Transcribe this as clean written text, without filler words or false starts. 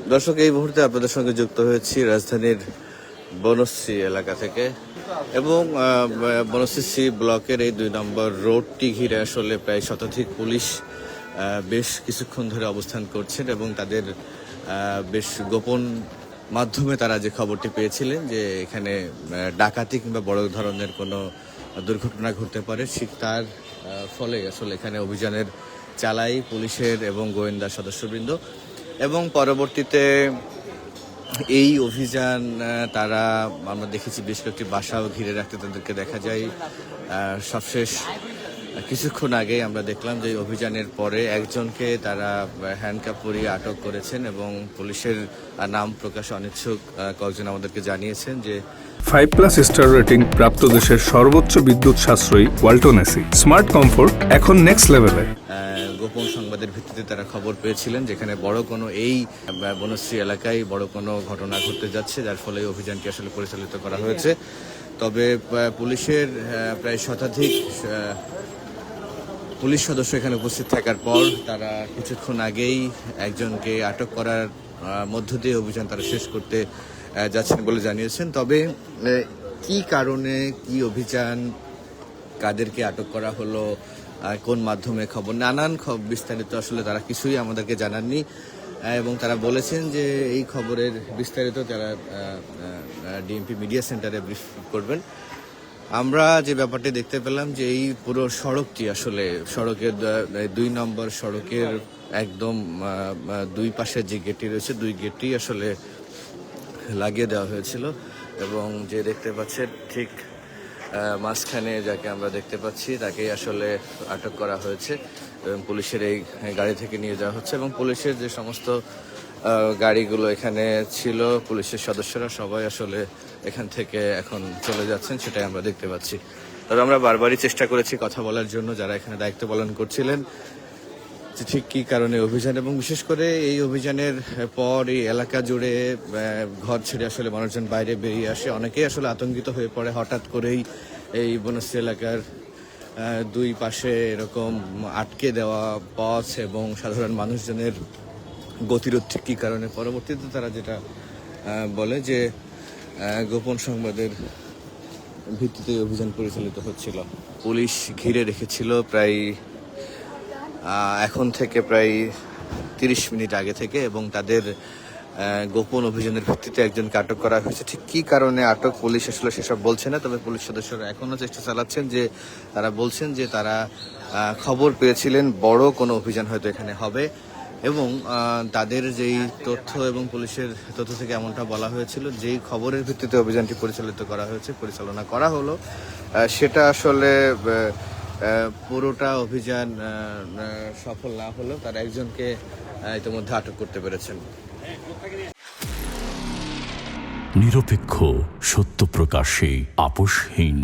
দর্শক, এই মুহূর্তে আপনাদের সঙ্গে যুক্ত হয়েছি রাজধানীর বনশ্রী এলাকা থেকে এবং বনশ্রী সি ব্লকের এই 2 নম্বর রোডটি ঘিরে আসলে প্রায় শতাধিক পুলিশ বেশ কিছুক্ষণ ধরে অবস্থান করছেন এবং তাদের বেশ গোপন মাধ্যমে তারা যে খবরটি পেয়েছিলেন যে এখানে ডাকাতি কিংবা বড় ধরনের কোনো দুর্ঘটনা ঘটতে পারে, ঠিক তার ফলে আসলে এখানে অভিযানের চালাই পুলিশের এবং গোয়েন্দা সদস্যবৃন্দ। এবং পরবর্তীতে এই অভিযান তারা আমরা দেখেছি বেশ কয়েকটি বাসাও ঘিরে রাখতে তাদেরকে দেখা যায়। সবশেষ কিছুক্ষণ আগে আমরা দেখলাম যে অভিযানের পরে একজনকে তারা হ্যান্ডকাপ পরিয়ে আটক করেছেন এবং পুলিশের নাম প্রকাশে অনিচ্ছুক কয়েকজন আমাদেরকে জানিয়েছেন যে 5+ স্টার রেটিং প্রাপ্ত দেশের সর্বোচ্চ বিদ্যুৎ সাশ্রয়ী ওয়ালটন এসি স্মার্ট কমফোর্ট এখন নেক্সট লেভেলে। গোপন সংবাদের ভিত্তিতে তারা খবর পেয়েছিলেন যেখানে বড় কোনো এই বনশ্রী এলাকায় বড় কোনো ঘটনা ঘটতে যাচ্ছে, যার ফলে অভিযানটি আসলে পরিচালিত করা হয়েছে। তবে পুলিশের প্রায় শতাধিক পুলিশ সদস্য এখানে উপস্থিত থাকার পর তারা কিছুক্ষণ আগেই একজনকে আটক করার মধ্য দিয়ে অভিযান তারা শেষ করতে যাচ্ছেন বলে জানিয়েছেন। তবে কি কারণে, কি অভিযান, কাদেরকে আটক করা হলো, কোন মাধ্যমে খবর, নানান বিস্তারিত আসলে তারা কিছুই আমাদেরকে জানাননি এবং তারা বলেছেন যে এই খবরের বিস্তারিত তারা ডিএমপি মিডিয়া সেন্টারে ব্রিফ করবেন। আমরা যে ব্যাপারটি দেখতে পেলাম যে এই পুরো সড়কটি আসলে সড়কের 2 নম্বর সড়কের একদম 2 পাশে যে গেটটি রয়েছে 2 গেটটি আসলে লাগিয়ে দেওয়া হয়েছিল এবং যে দেখতে পাচ্ছেন ঠিক মাঝখানে যাকে আমরা দেখতে পাচ্ছি তাকেই আসলে আটক করা হয়েছে এবং পুলিশের এই গাড়ি থেকে নিয়ে যাওয়া হচ্ছে এবং পুলিশের যে সমস্ত গাড়িগুলো এখানে ছিল পুলিশের সদস্যরা সবাই আসলে এখান থেকে এখন চলে যাচ্ছেন, সেটাই আমরা দেখতে পাচ্ছি। তবে আমরা বারবারই চেষ্টা করেছি কথা বলার জন্য যারা এখানে দায়িত্ব পালন করছিলেন যে ঠিক কী কারণে অভিযান, এবং বিশেষ করে এই অভিযানের পর এই এলাকা জুড়ে ঘর ছেড়ে আসলে মানুষজন বাইরে বেরিয়ে আসে, অনেকেই আসলে আতঙ্কিত হয়ে পড়ে হঠাৎ করেই এই বনশ্রী এলাকার 2 পাশে এরকম আটকে দেওয়া পথ এবং সাধারণ মানুষজনের গতিরোধ ঠিক কী কারণে। পরবর্তীতে তারা যেটা বলে যে গোপন সংবাদের ভিত্তিতে অভিযান পরিচালিত হচ্ছিল, পুলিশ ঘিরে রেখেছিল প্রায় এখন থেকে প্রায় 30 মিনিট আগে থেকে এবং তাদের গোপন অভিযানের ভিত্তিতে একজনকে আটক করা হয়েছে। ঠিক কী কারণে আটক পুলিশ আসলে সেসব বলছে না, তবে পুলিশ সদস্যরা এখনও চেষ্টা চালাচ্ছেন যে তারা বলছেন যে তারা খবর পেয়েছিলেন বড় কোনো অভিযান হয়তো এখানে হবে এবং তাদের যেই তথ্য এবং পুলিশের তথ্য থেকে এমনটা বলা হয়েছিল যেই খবরের ভিত্তিতে অভিযানটি পরিচালনা করা হলো সেটা আসলে পুরোটা অভিযান সফল না হলেও তারা একজনকে ইতিমধ্যে আটক করতে পেরেছেন। নিরপেক্ষ, সত্য প্রকাশে আপোষহীন।